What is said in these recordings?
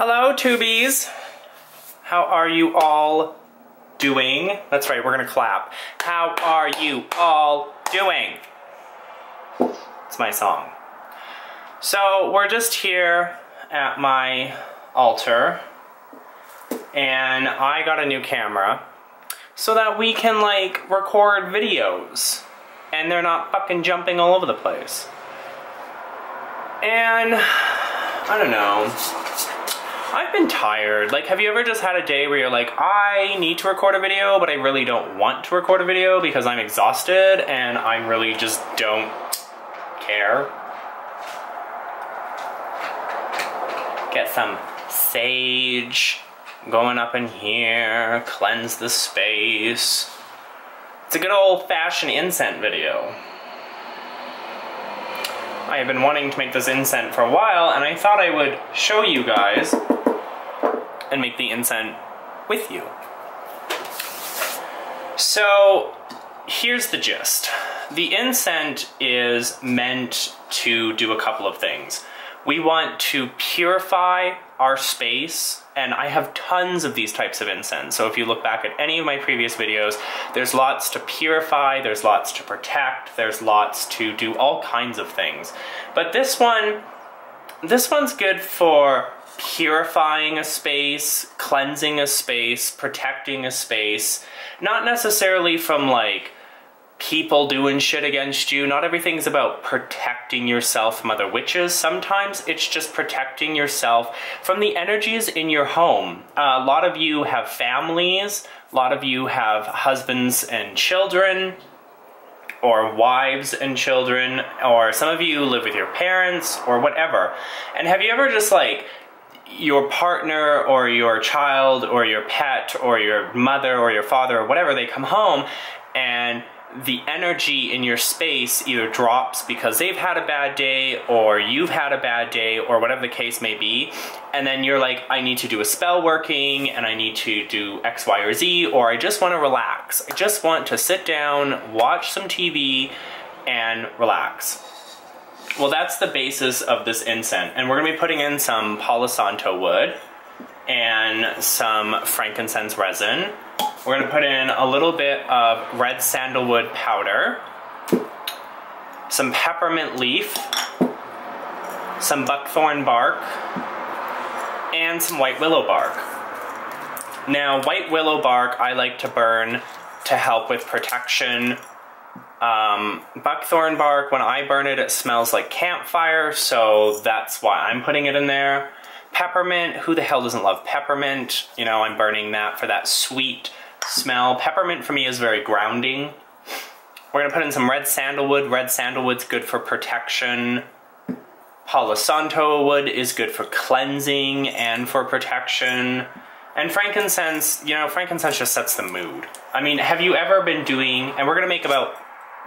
Hello, tubies. How are you all doing? That's right, we're gonna clap. How are you all doing? It's my song. So we're just here at my altar, and I got a new camera so that we can like record videos and they're not fucking jumping all over the place. And I don't know, I've been tired. Like, have you ever just had a day where you're like, I need to record a video, but I really don't want to record a video because I'm exhausted and I really just don't care? Get some sage going up in here, cleanse the space. It's a good old-fashioned incense video. I have been wanting to make this incense for a while, and I thought I would show you guys and make the incense with you. So, here's the gist. The incense is meant to do a couple of things. We want to purify our space, and I have tons of these types of incense. So if you look back at any of my previous videos, there's lots to purify, there's lots to protect, there's lots to do all kinds of things. But this one's good for purifying a space, cleansing a space, protecting a space, not necessarily from like people doing shit against you. Not everything's about protecting yourself from other witches. Sometimes it's just protecting yourself from the energies in your home. A lot of you have families, a lot of you have husbands and children, or wives and children, or some of you live with your parents, or whatever. And have you ever just like, your partner, or your child, or your pet, or your mother, or your father, or whatever, they come home, and the energy in your space either drops because they've had a bad day, or you've had a bad day, or whatever the case may be, and then you're like, I need to do a spell working, and I need to do X, Y, or Z, or I just want to relax. I just want to sit down, watch some TV, and relax. Well, that's the basis of this incense, and we're going to be putting in some Palo Santo wood and some frankincense resin. We're going to put in a little bit of red sandalwood powder, some peppermint leaf, some buckthorn bark, and some white willow bark. Now, white willow bark I like to burn to help with protection. Buckthorn bark, when I burn it, it smells like campfire, so that's why I'm putting it in there. Peppermint, who the hell doesn't love peppermint? You know, I'm burning that for that sweet smell. Peppermint for me is very grounding. We're gonna put in some red sandalwood. Red sandalwood's good for protection. Palo Santo wood is good for cleansing and for protection. And frankincense, you know, frankincense just sets the mood. I mean, have you ever been doing, and we're gonna make about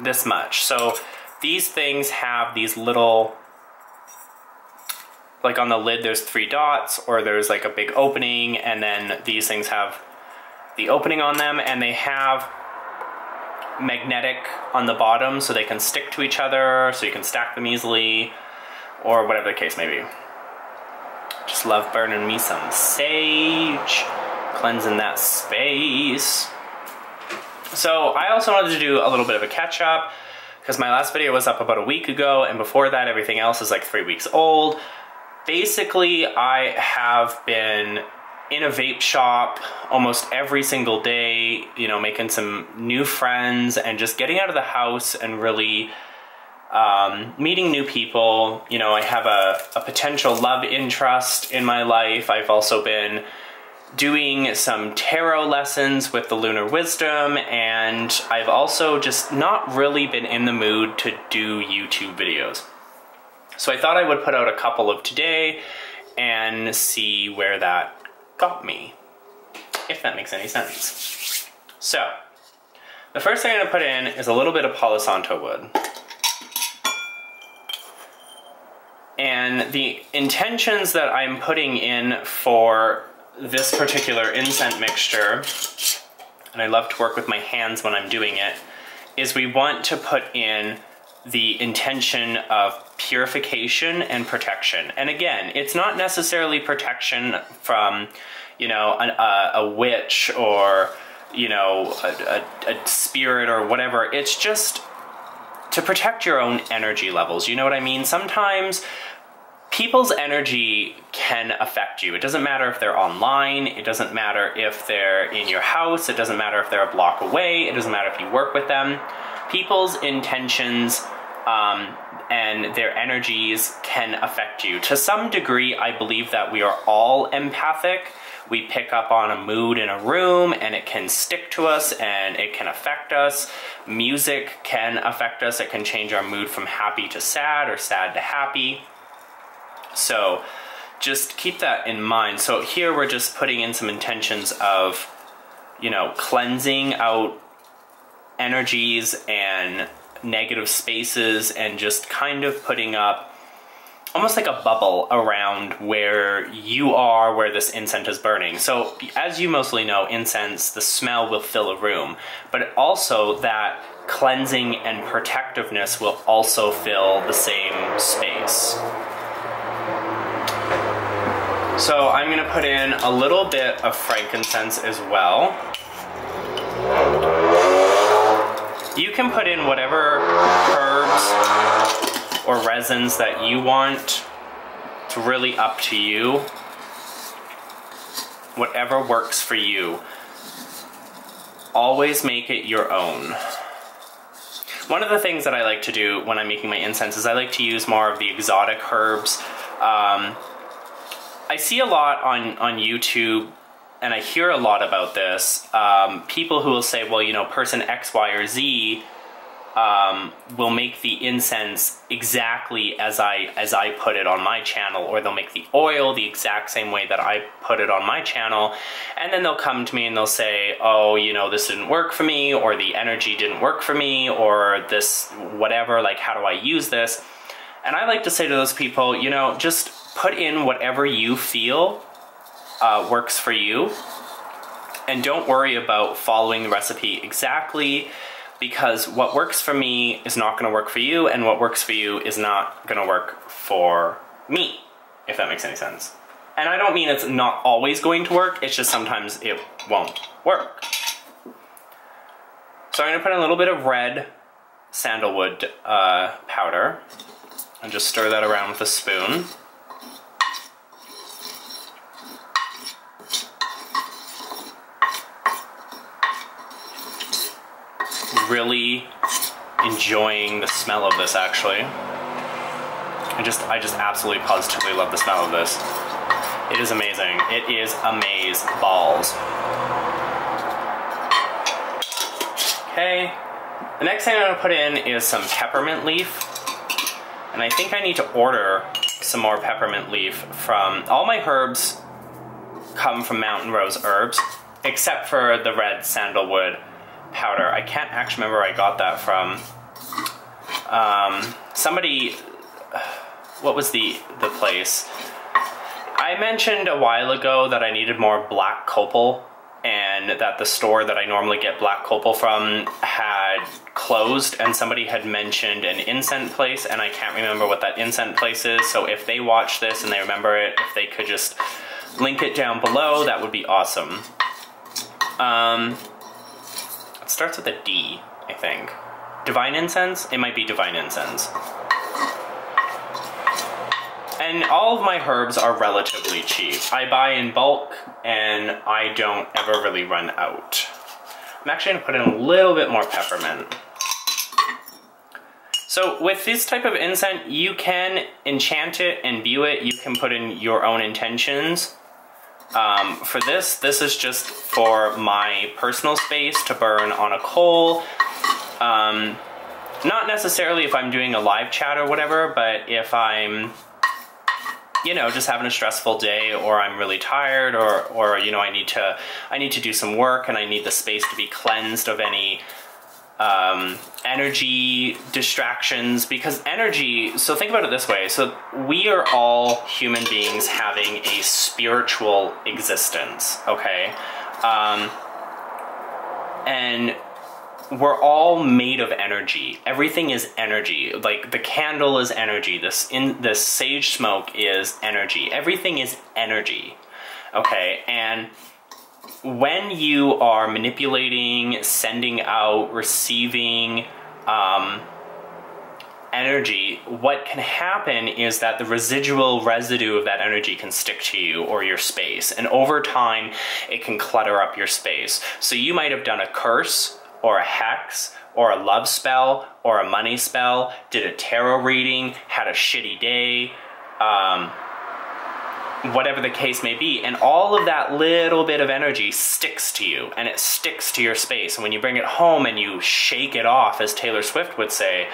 this much. So these things have these little, like on the lid there's 3 dots, or there's like a big opening, and then these things have the opening on them, and they have magnetic on the bottom so they can stick to each other, so you can stack them easily, or whatever the case may be. Just love burning me some sage, cleansing that space. So I also wanted to do a little bit of a catch up, because my last video was up about a week ago, and before that everything else is like 3 weeks old. Basically, I have been in a vape shop almost every single day, you know, making some new friends and just getting out of the house and really meeting new people. You know, I have a potential love interest in my life. I've also been doing some tarot lessons with the Lunar Wisdom, and I've also just not really been in the mood to do YouTube videos. So I thought I would put out a couple of today and see where that got me, if that makes any sense. So, the first thing I'm going to put in is a little bit of Palo Santo wood. And the intentions that I'm putting in for this particular incense mixture, and I love to work with my hands when I'm doing it, is we want to put in the intention of purification and protection. And again, it's not necessarily protection from, you know, a witch or, you know, a spirit or whatever. It's just to protect your own energy levels. You know what I mean? Sometimes people's energy can affect you. It doesn't matter if they're online. It doesn't matter if they're in your house. It doesn't matter if they're a block away. It doesn't matter if you work with them. People's intentions and their energies can affect you. To some degree, I believe that we are all empathic. We pick up on a mood in a room and it can stick to us and it can affect us. Music can affect us. It can change our mood from happy to sad or sad to happy. So just keep that in mind. So here we're just putting in some intentions of, you know, cleansing out energies and negative spaces and just kind of putting up almost like a bubble around where you are, where this incense is burning. So as you mostly know, incense, the smell will fill a room, but also that cleansing and protectiveness will also fill the same space. So I'm gonna put in a little bit of frankincense as well. You can put in whatever herbs or resins that you want. It's really up to you. Whatever works for you. Always make it your own. One of the things that I like to do when I'm making my incense is I like to use more of the exotic herbs. I see a lot on YouTube, and I hear a lot about this. People who will say, well, you know, person X, Y, or Z will make the incense exactly as I put it on my channel, or they'll make the oil the exact same way that I put it on my channel, and then they'll come to me and they'll say, oh, you know, this didn't work for me, or the energy didn't work for me, or this whatever, like, how do I use this? And I like to say to those people, you know, just put in whatever you feel works for you, and don't worry about following the recipe exactly, because what works for me is not going to work for you, and what works for you is not going to work for me, if that makes any sense. And I don't mean it's not always going to work, it's just sometimes it won't work. So I'm going to put in a little bit of red sandalwood powder, and just stir that around with a spoon. Really enjoying the smell of this, actually. I just absolutely positively love the smell of this. It is amazing. It is amaze balls. Okay, the next thing I'm gonna put in is some peppermint leaf. And I think I need to order some more peppermint leaf from, all my herbs come from Mountain Rose Herbs, except for the red sandalwood powder. I can't actually remember where I got that from. Somebody, what was the place? I mentioned a while ago that I needed more black copal, and that the store that I normally get black copal from had closed, and somebody had mentioned an incense place, and I can't remember what that incense place is, so if they watch this and they remember it, if they could just link it down below, that would be awesome. It starts with a D, I think. Divine Incense? It might be Divine Incense. And all of my herbs are relatively cheap. I buy in bulk, and I don't ever really run out. I'm actually gonna put in a little bit more peppermint. So with this type of incense, you can enchant it, imbue it, you can put in your own intentions. For this is just for my personal space to burn on a coal. Not necessarily if I'm doing a live chat or whatever, but if I'm, you know, just having a stressful day, or I'm really tired, or you know, I need to do some work and I need the space to be cleansed of any energy distractions, because energy, so think about it this way, so we are all human beings having a spiritual existence, okay? And we're all made of energy. Everything is energy. Like the candle is energy. This sage smoke is energy. Everything is energy. Okay, and when you are manipulating, sending out, receiving energy, what can happen is that the residual residue of that energy can stick to you or your space, and over time it can clutter up your space. So you might have done a curse or a hex or a love spell or a money spell, did a tarot reading, had a shitty day, whatever the case may be, and all of that little bit of energy sticks to you, and it sticks to your space. And when you bring it home and you shake it off, as Taylor Swift would say,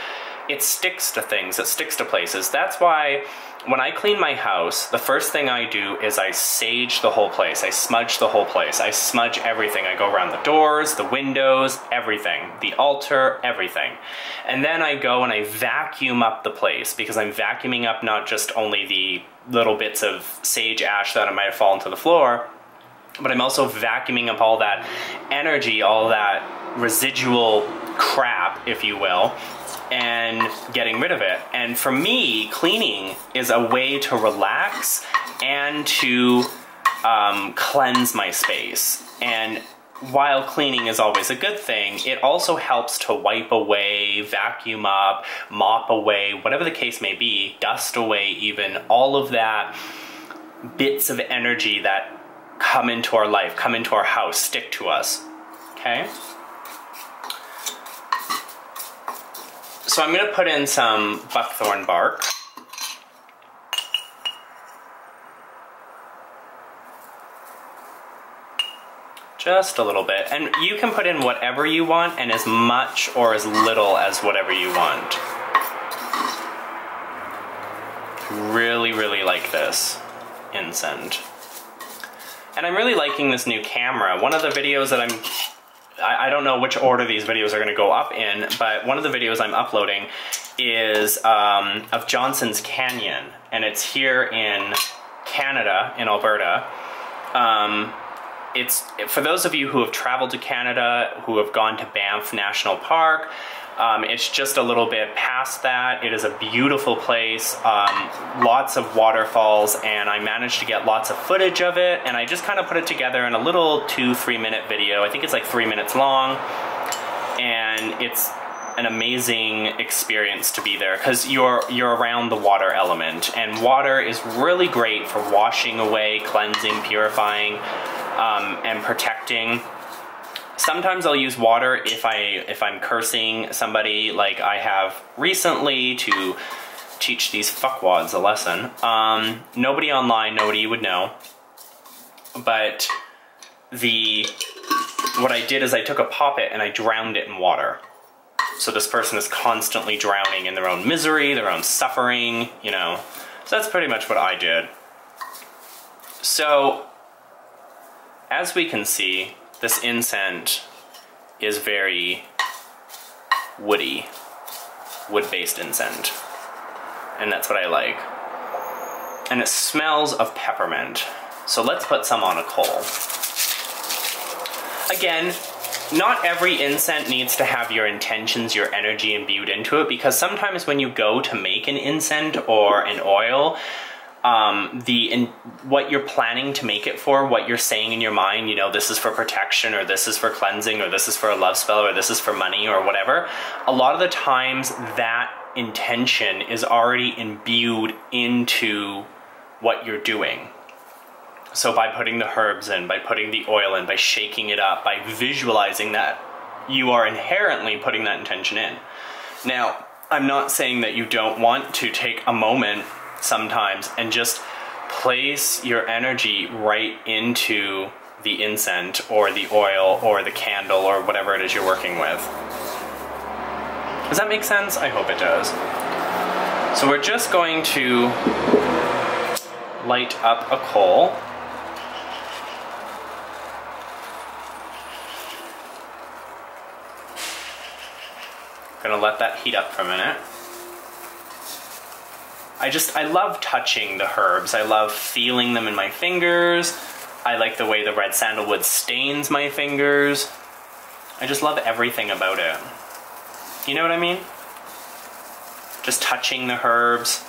it sticks to things, it sticks to places. That's why when I clean my house, the first thing I do is I sage the whole place. I smudge the whole place. I smudge everything. I go around the doors, the windows, everything. The altar, everything. And then I go and I vacuum up the place, because I'm vacuuming up not just only the little bits of sage ash that might have fallen to the floor, but I'm also vacuuming up all that energy, all that residual crap, if you will, and getting rid of it. And for me, cleaning is a way to relax and to cleanse my space. And while cleaning is always a good thing, it also helps to wipe away, vacuum up, mop away, whatever the case may be, dust away even, all of that bits of energy that come into our life, come into our house, stick to us, okay? So I'm going to put in some buckthorn bark. Just a little bit. And you can put in whatever you want and as much or as little as whatever you want. Really, really like this incense. And I'm really liking this new camera. One of the videos that I don't know which order these videos are going to go up in, but one of the videos I'm uploading is of Johnson's Canyon, and it's here in Canada, in Alberta. It's for those of you who have traveled to Canada, who have gone to Banff National Park. It's just a little bit past that. It is a beautiful place, lots of waterfalls, and I managed to get lots of footage of it, and I just kind of put it together in a little 2-3 minute video. I think it's like 3 minutes long, and it's an amazing experience to be there because you're around the water element, and water is really great for washing away, cleansing, purifying, and protecting. Sometimes I'll use water if I'm cursing somebody, like I have recently, to teach these fuckwads a lesson. Nobody online, nobody you would know. But what I did is I took a poppet and I drowned it in water. So this person is constantly drowning in their own misery, their own suffering, you know. So that's pretty much what I did. So, as we can see, this incense is very woody, wood-based incense, and that's what I like. And it smells of peppermint, so let's put some on a coal. Again, not every incense needs to have your intentions, your energy imbued into it, because sometimes when you go to make an incense or an oil, what you're planning to make it for, what you're saying in your mind, you know, this is for protection, or this is for cleansing, or this is for a love spell, or this is for money, or whatever, a lot of the times that intention is already imbued into what you're doing. So by putting the herbs in, by putting the oil in, by shaking it up, by visualizing that, you are inherently putting that intention in. Now, I'm not saying that you don't want to take a moment sometimes and just place your energy right into the incense or the oil or the candle or whatever it is you're working with. Does that make sense? I hope it does. So we're just going to light up a coal. Gonna let that heat up for a minute. I love touching the herbs. I love feeling them in my fingers. I like the way the red sandalwood stains my fingers. I just love everything about it. You know what I mean? Just touching the herbs,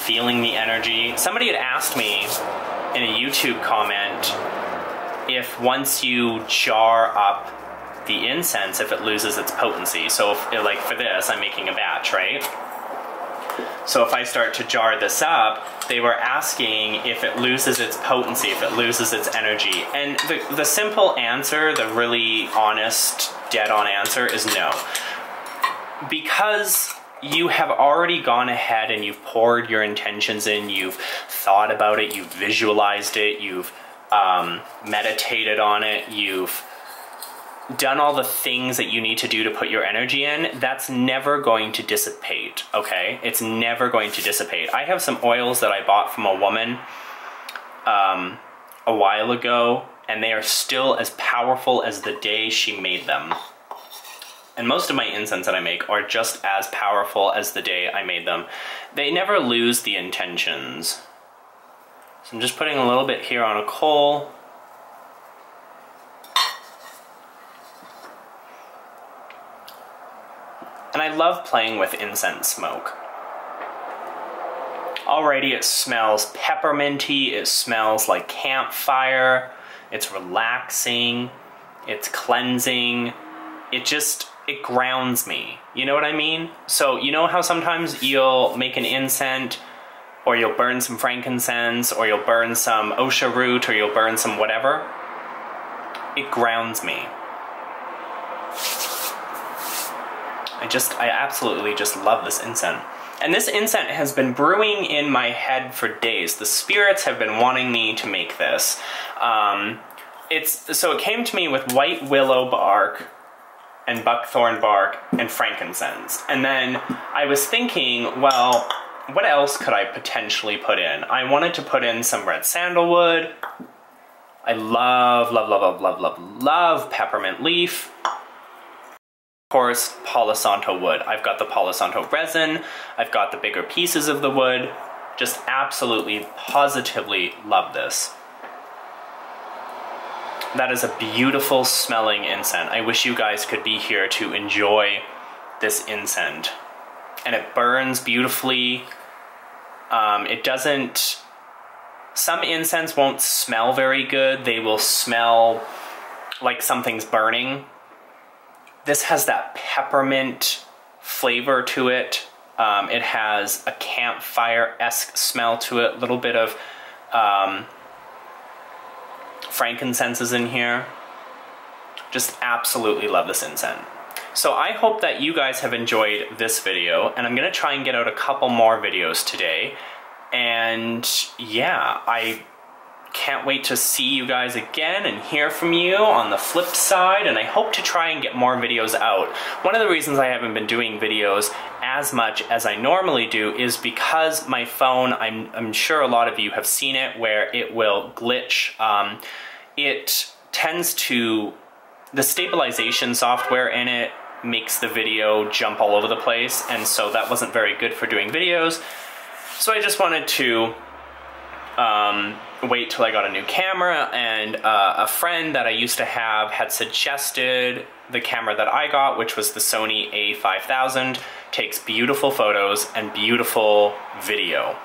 feeling the energy. Somebody had asked me in a YouTube comment if once you jar up the incense, if it loses its potency. So if, like for this, I'm making a batch, right? So if I start to jar this up, they were asking if it loses its potency, if it loses its energy. And the simple answer, the really honest, dead-on answer is no. Because you have already gone ahead and you've poured your intentions in, you've thought about it, you've visualized it, you've meditated on it, you've done all the things that you need to do to put your energy in, that's never going to dissipate, okay? It's never going to dissipate. I have some oils that I bought from a woman a while ago, and they are still as powerful as the day she made them. And most of my incense that I make are just as powerful as the day I made them. They never lose the intentions. So I'm just putting a little bit here on a coal. And I love playing with incense smoke. Already it smells pepperminty, it smells like campfire, it's relaxing, it's cleansing, it grounds me. You know what I mean? So you know how sometimes you'll make an incense, or you'll burn some frankincense, or you'll burn some osha root, or you'll burn some whatever? It grounds me. I absolutely just love this incense. And this incense has been brewing in my head for days. The spirits have been wanting me to make this. So it came to me with white willow bark and buckthorn bark and frankincense. And then I was thinking, well, what else could I potentially put in? I wanted to put in some red sandalwood. I love, love, love, love, love, love, love peppermint leaf. Of course, Palo Santo wood. I've got the Palo Santo resin, I've got the bigger pieces of the wood. Just absolutely, positively love this. That is a beautiful smelling incense. I wish you guys could be here to enjoy this incense. And it burns beautifully. It doesn't... Some incense won't smell very good. They will smell like something's burning. This has that peppermint flavor to it. It has a campfire-esque smell to it. A little bit of frankincense is in here. Just absolutely love this incense. So I hope that you guys have enjoyed this video, and I'm gonna try and get out a couple more videos today. And yeah, I can't wait to see you guys again and hear from you on the flip side, and I hope to try and get more videos out. One of the reasons I haven't been doing videos as much as I normally do is because my phone, I'm sure a lot of you have seen it, where it will glitch. It tends to, the stabilization software in it makes the video jump all over the place, and so that wasn't very good for doing videos. So I just wanted to wait till I got a new camera, and a friend that I used to have had suggested the camera that I got, which was the Sony a5000. Takes beautiful photos and beautiful video.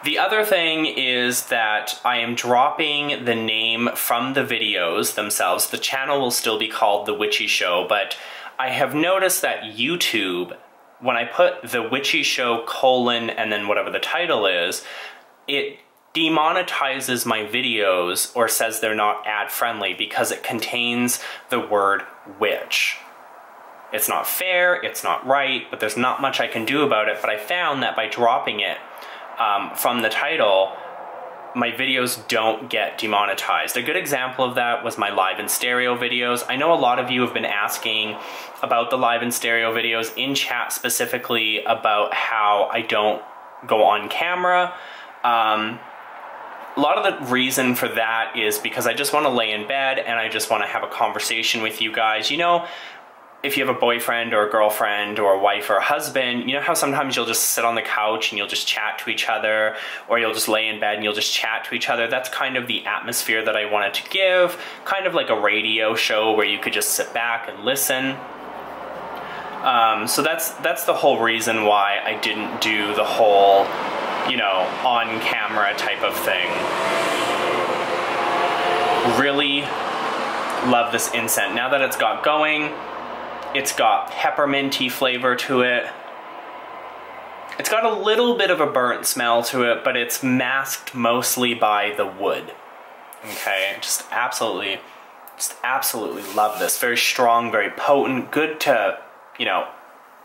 The other thing is that I am dropping the name from the videos themselves. The channel will still be called The Witchy Show, but I have noticed that YouTube, when I put The Witchy Show : and then whatever the title is, it demonetizes my videos or says they're not ad-friendly because it contains the word witch. It's not fair, it's not right, but there's not much I can do about it. But I found that by dropping it from the title, my videos don't get demonetized. A good example of that was my live in stereo videos. I know a lot of you have been asking about the live in stereo videos in chat, specifically about how I don't go on camera. A lot of the reason for that is because I just want to lay in bed and I just want to have a conversation with you guys. You know, if you have a boyfriend or a girlfriend or a wife or a husband, you know how sometimes you'll just sit on the couch and you'll just chat to each other, or you'll just lay in bed and you'll just chat to each other? That's kind of the atmosphere that I wanted to give, kind of like a radio show where you could just sit back and listen. So that's the whole reason why I didn't do the whole, you know, on-camera type of thing. Really love this incense. Now that it's got going, it's got pepperminty flavor to it. It's got a little bit of a burnt smell to it, but it's masked mostly by the wood. Okay, just absolutely love this. Very strong, very potent, good to, you know,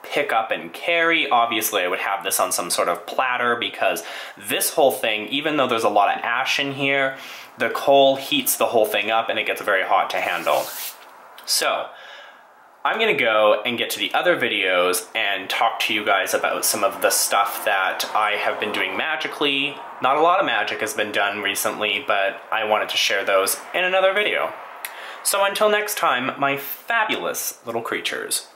pick up and carry. Obviously, I would have this on some sort of platter because this whole thing, even though there's a lot of ash in here, the coal heats the whole thing up and it gets very hot to handle. So, I'm gonna go and get to the other videos and talk to you guys about some of the stuff that I have been doing magically. Not a lot of magic has been done recently, but I wanted to share those in another video. So until next time, my fabulous little creatures.